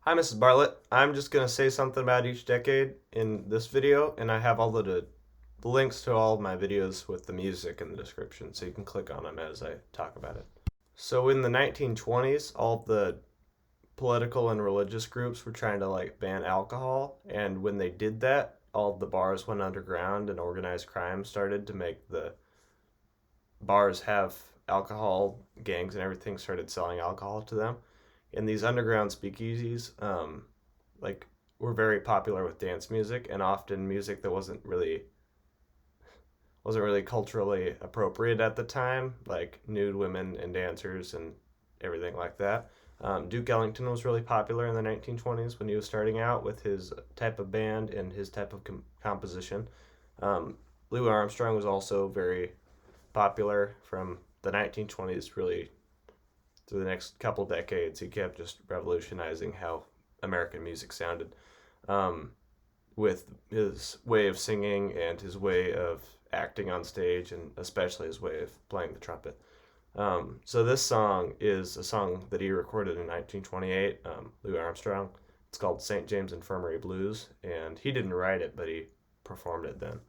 Hi, Mrs. Bartlett. I'm just going to say something about each decade in this video, and I have all the links to all of my videos with the music in the description, so you can click on them as I talk about it. So in the 1920s, all of the political and religious groups were trying to ban alcohol, and when they did that, all of the bars went underground and organized crime started to make the bars have alcohol, gangs and everything started selling alcohol to them. And these underground speakeasies, like were very popular with dance music and often music that wasn't really culturally appropriate at the time, like nude women and dancers and everything like that. Duke Ellington was really popular in the 1920s when he was starting out with his type of band and his type of composition. Louis Armstrong was also very popular from the 1920s really through the next couple decades. He kept just revolutionizing how American music sounded, um, with his way of singing and his way of acting on stage, and especially his way of playing the trumpet. So this song is a song that he recorded in 1928, Louis Armstrong. It's called St. James Infirmary Blues, and he didn't write it, but he performed it then.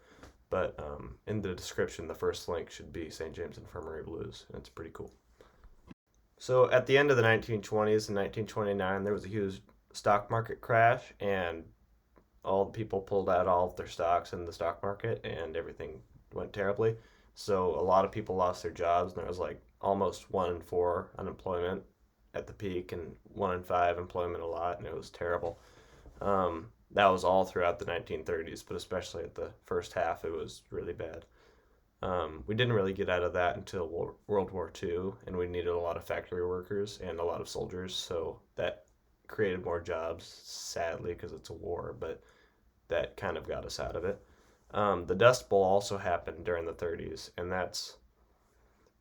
But in the description, the first link should be St. James Infirmary Blues, and it's pretty cool. So at the end of the 1920s, in 1929, there was a huge stock market crash, and all the people pulled out all of their stocks in the stock market, and everything went terribly. So a lot of people lost their jobs, and there was like almost 1 in 4 unemployment at the peak, and 1 in 5 employment a lot, and it was terrible. That was all throughout the 1930s, but especially at the first half, it was really bad. We didn't really get out of that until World War II, and we needed a lot of factory workers and a lot of soldiers, so that created more jobs, sadly, because it's a war, but that kind of got us out of it. The Dust Bowl also happened during the 30s, and that's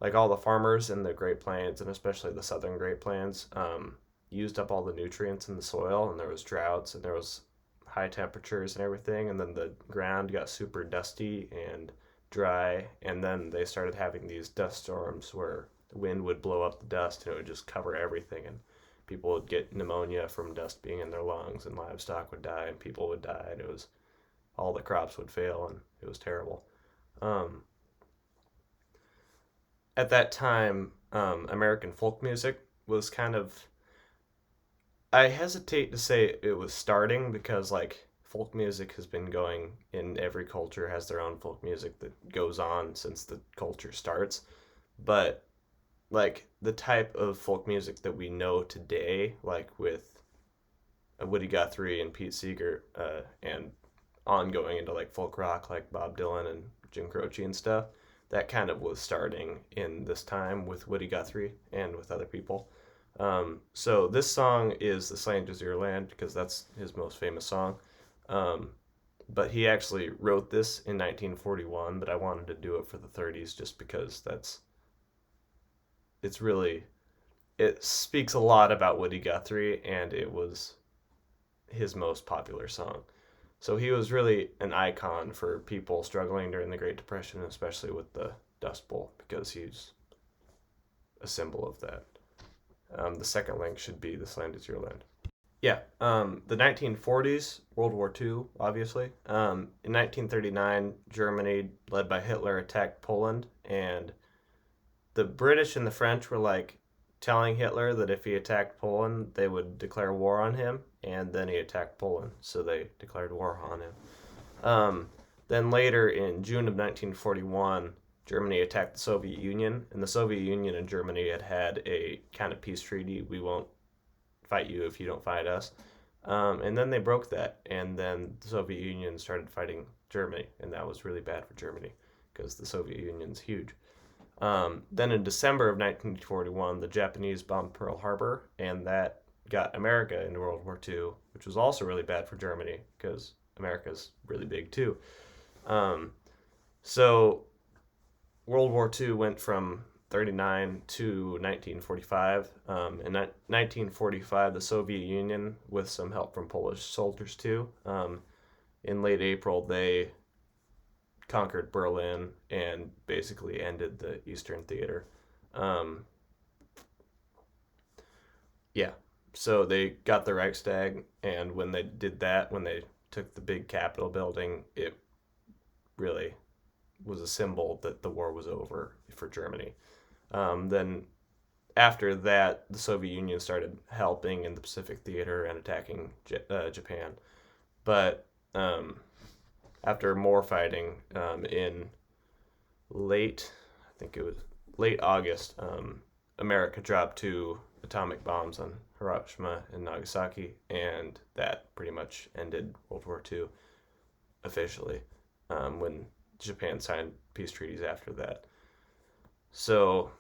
like all the farmers in the Great Plains, and especially the southern Great Plains, used up all the nutrients in the soil, and there was droughts, and there was high temperatures and everything, and then the ground got super dusty and dry, and then they started having these dust storms where the wind would blow up the dust and it would just cover everything, and people would get pneumonia from dust being in their lungs, and livestock would die and people would die, and it was all the crops would fail, and it was terrible. um, at that time, American folk music was kind of, I hesitate to say it was starting, because like folk music has been going in every culture, has their own folk music that goes on since the culture starts. But like the type of folk music that we know today, like with Woody Guthrie and Pete Seeger, and ongoing into like folk rock, like Bob Dylan and Jim Croce and stuff, that kind of was starting in this time with Woody Guthrie and with other people. So this song is "This Land Is Your Land" because that's his most famous song. Um, but he actually wrote this in 1941, but I wanted to do it for the 30s just because it's really, it speaks a lot about Woody Guthrie, and it was his most popular song. So he was really an icon for people struggling during the Great Depression, especially with the Dust Bowl, because he's a symbol of that. The second link should be "This Land Is Your Land." Yeah, the 1940s, World War II, obviously. In 1939, Germany, led by Hitler, attacked Poland, and the British and the French were like telling Hitler that if he attacked Poland, they would declare war on him, and then he attacked Poland, so they declared war on him. Um, then later in June of 1941, Germany attacked the Soviet Union, and the Soviet Union and Germany had had a kind of peace treaty. We won't fight you if you don't fight us. And then they broke that, and then the Soviet Union started fighting Germany, and that was really bad for Germany because the Soviet Union's huge. Then in December of 1941, the Japanese bombed Pearl Harbor, and that got America into World War II, which was also really bad for Germany because America's really big too. Um, so World War II went from 39 to 1945. In 1945, the Soviet Union, with some help from Polish soldiers too, in late April, they conquered Berlin and basically ended the Eastern Theater. Um, yeah, So they got the Reichstag, and when they did that, when they took the big Capitol building, it really was a symbol that the war was over for Germany. Then after that, the Soviet Union started helping in the Pacific Theater and attacking Japan. But after more fighting in late, I think it was late August, America dropped two atomic bombs on Hiroshima and Nagasaki, and that pretty much ended World War II officially when Japan signed peace treaties after that. So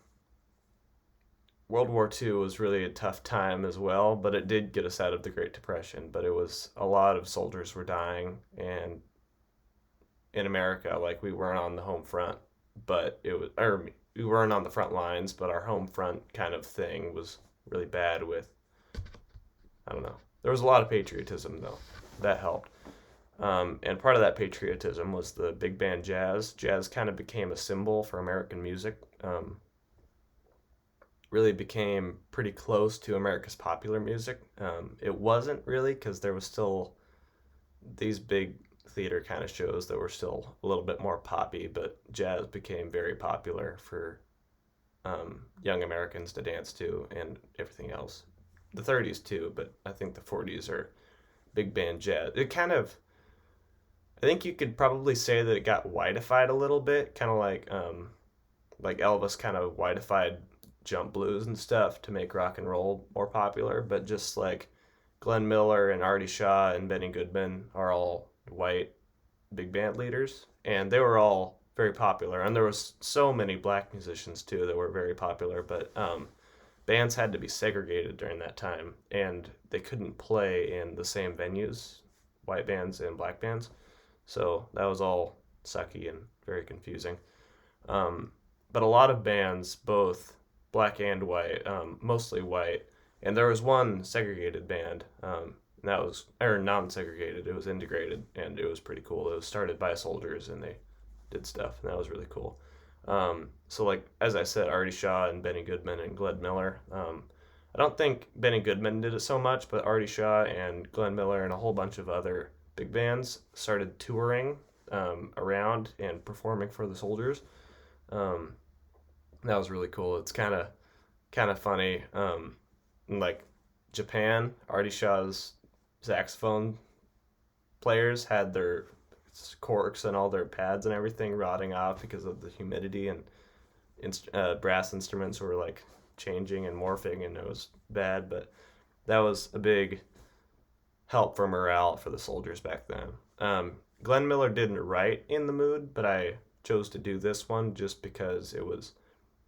World War II was really a tough time as well, but it did get us out of the Great Depression. But it was a lot of soldiers were dying, and in America, like we weren't on the home front, but it was, or we weren't on the front lines, but our home front kind of thing was really bad with, I don't know. There was a lot of patriotism though. That helped. And part of that patriotism was the big band jazz. Jazz kind of became a symbol for American music. Really became pretty close to America's popular music. It wasn't really because there was still these big theater kind of shows that were still a little bit more poppy, but jazz became very popular for young Americans to dance to and everything else. The 30s too, but I think the 40s are big band jazz. It kind of, I think you could probably say that it got whiteified a little bit, kind of like Elvis kind of whiteified jump blues and stuff to make rock and roll more popular, but just like Glenn Miller and Artie Shaw and Benny Goodman are all white big band leaders, and they were all very popular. And there was so many black musicians too that were very popular, but bands had to be segregated during that time, and they couldn't play in the same venues, white bands and black bands. So that was all sucky and very confusing. But a lot of bands, both black and white, mostly white, and there was one segregated band, that was, or non-segregated, it was integrated, and it was pretty cool. It was started by soldiers, and they did stuff, and that was really cool. So like, as I said, Artie Shaw and Benny Goodman and Glenn Miller. I don't think Benny Goodman did it so much, but Artie Shaw and Glenn Miller and a whole bunch of other big bands started touring around and performing for the soldiers. That was really cool. It's kind of funny. Like Japan, Artie Shaw's saxophone players had their corks and all their pads and everything rotting off because of the humidity, and brass instruments were like changing and morphing, and it was bad. But that was a big help for morale for the soldiers back then. Glenn Miller didn't write In the Mood, but I chose to do this one just because it was,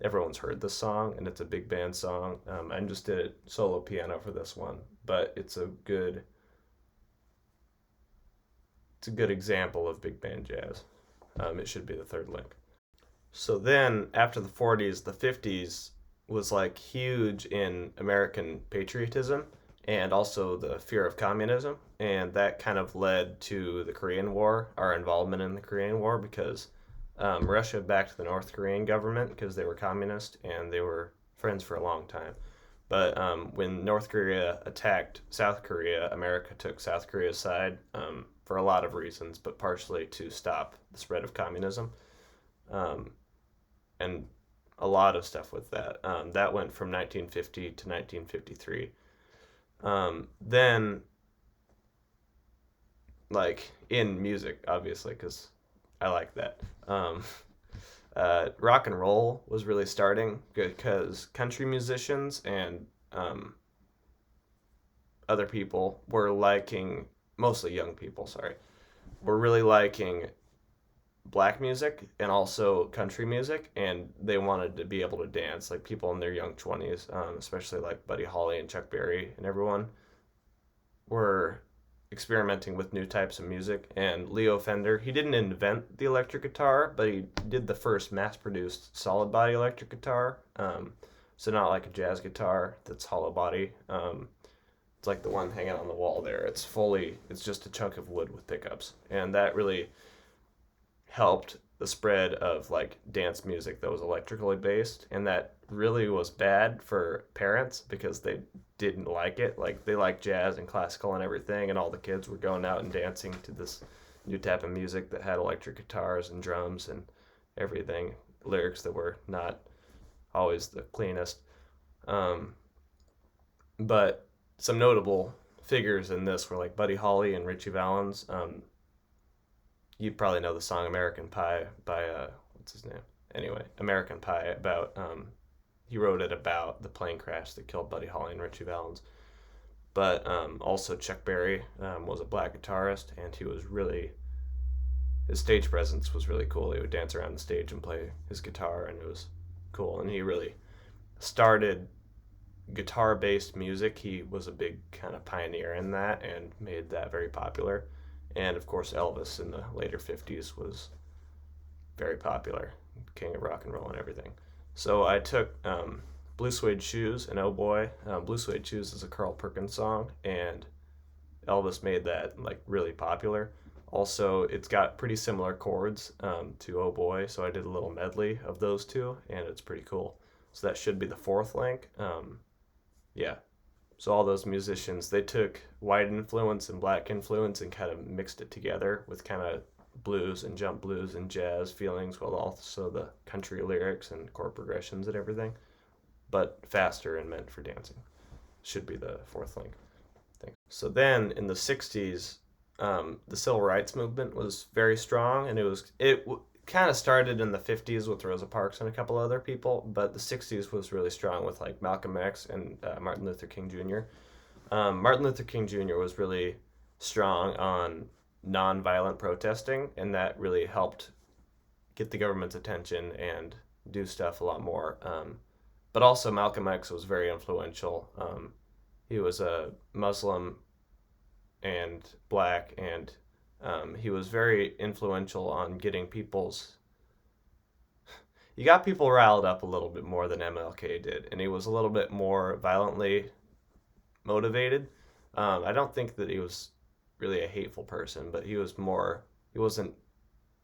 everyone's heard this song and it's a big band song. I just did it solo piano for this one, but it's a good example of big band jazz. It should be the third link. So then after the 40s, the 50s was like huge in American patriotism and also the fear of communism, and that kind of led to the Korean War, our involvement in the Korean War, because Russia backed the North Korean government because they were communist and they were friends for a long time. But when North Korea attacked South Korea, America took South Korea's side for a lot of reasons, but partially to stop the spread of communism. And a lot of stuff with that. That went from 1950 to 1953. Then, like, in music, obviously, because I like that. Rock and roll was really starting because country musicians and other people were liking, mostly young people, sorry, were really liking black music and also country music, and they wanted to be able to dance, like people in their young 20s, especially like Buddy Holly and Chuck Berry and everyone were experimenting with new types of music. And Leo Fender, he didn't invent the electric guitar, but he did the first mass-produced solid body electric guitar. So not like a jazz guitar that's hollow body. It's like the one hanging on the wall there. It's just a chunk of wood with pickups, and that really helped the spread of like dance music that was electrically based, and that really was bad for parents because they didn't like it. Like they liked jazz and classical and everything, and all the kids were going out and dancing to this new type of music that had electric guitars and drums and everything. Lyrics that were not always the cleanest. Um, but some notable figures in this were like Buddy Holly and Richie Valens. You probably know the song "American Pie" by what's his name? Anyway, "American Pie" about he wrote it about the plane crash that killed Buddy Holly and Richie Valens. But also Chuck Berry was a black guitarist, and he was really his stage presence was really cool. He would dance around the stage and play his guitar, and it was cool. And he really started guitar-based music. He was a big kind of pioneer in that and made that very popular. And of course, Elvis in the later 50s was very popular, king of rock and roll and everything. So I took Blue Suede Shoes and Oh Boy. Blue Suede Shoes is a Carl Perkins song, and Elvis made that like really popular. Also, it's got pretty similar chords to Oh Boy, so I did a little medley of those two, and it's pretty cool. So that should be the fourth link. Yeah. So all those musicians, they took white influence and black influence and kind of mixed it together with kind of blues and jump blues and jazz feelings, while also the country lyrics and chord progressions and everything, but faster and meant for dancing. Should be the fourth link. Thanks. So then in the 60s, the civil rights movement was very strong, and it kind of started in the 50s with Rosa Parks and a couple other people, but the 60s was really strong with like Malcolm X and Martin Luther King Jr. Martin Luther King Jr. was really strong on nonviolent protesting, and that really helped get the government's attention and do stuff a lot more. But also Malcolm X was very influential. He was a Muslim and black, and he was very influential on getting people's. He got people riled up a little bit more than MLK did, and he was a little bit more violently motivated. I don't think that he was really a hateful person, but he was more. He wasn't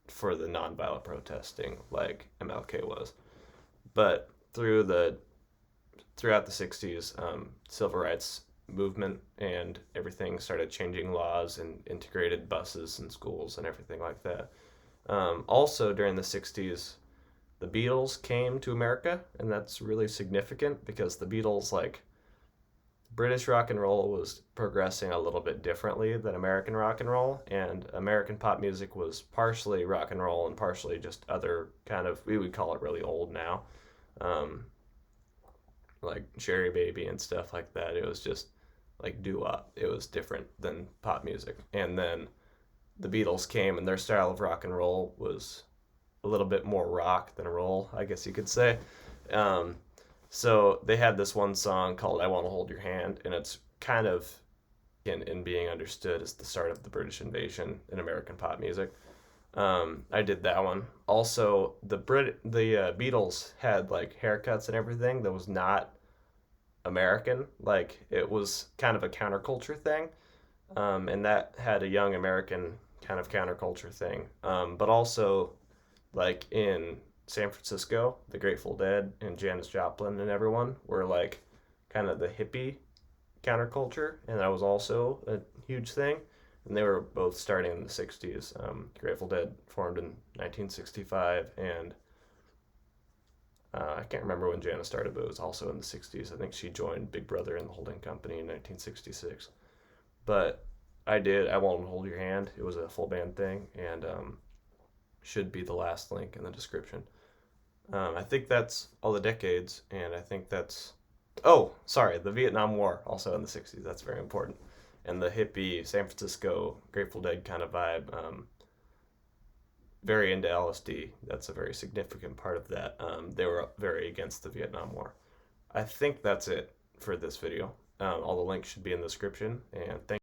for the nonviolent protesting like MLK was. But throughout the 60s, civil rights movement and everything started changing laws and integrated buses and schools and everything like that. Also, during the 60s, the Beatles came to America, and that's really significant because the Beatles, like, British rock and roll was progressing a little bit differently than American rock and roll, and American pop music was partially rock and roll and partially just other kind of, we would call it really old now, um, like Cherry Baby and stuff like that. It was just like doo-wop. It was different than pop music. And then the Beatles came, and their style of rock and roll was a little bit more rock than roll, I guess you could say. Um, so they had this one song called "I Want to Hold Your Hand," and it's kind of in being understood as the start of the British invasion in American pop music. I did that one. Also, the Beatles had like haircuts and everything that was not American. Like it was kind of a counterculture thing, and that had a young American kind of counterculture thing. But also, like in San Francisco, the Grateful Dead and Janis Joplin and everyone were like kind of the hippie counterculture, and that was also a huge thing. And they were both starting in the 60s. Grateful Dead formed in 1965, and I can't remember when Janis started, but it was also in the 60s. I think she joined Big Brother and the Holding Company in 1966. But I Won't Hold Your Hand. It was a full band thing, and should be the last link in the description. I think that's all the decades, and I think that's. Oh, sorry, the Vietnam War, also in the 60s. That's very important. And the hippie San Francisco Grateful Dead kind of vibe. Very into LSD. That's a very significant part of that. They were very against the Vietnam War. I think that's it for this video. All the links should be in the description, and thank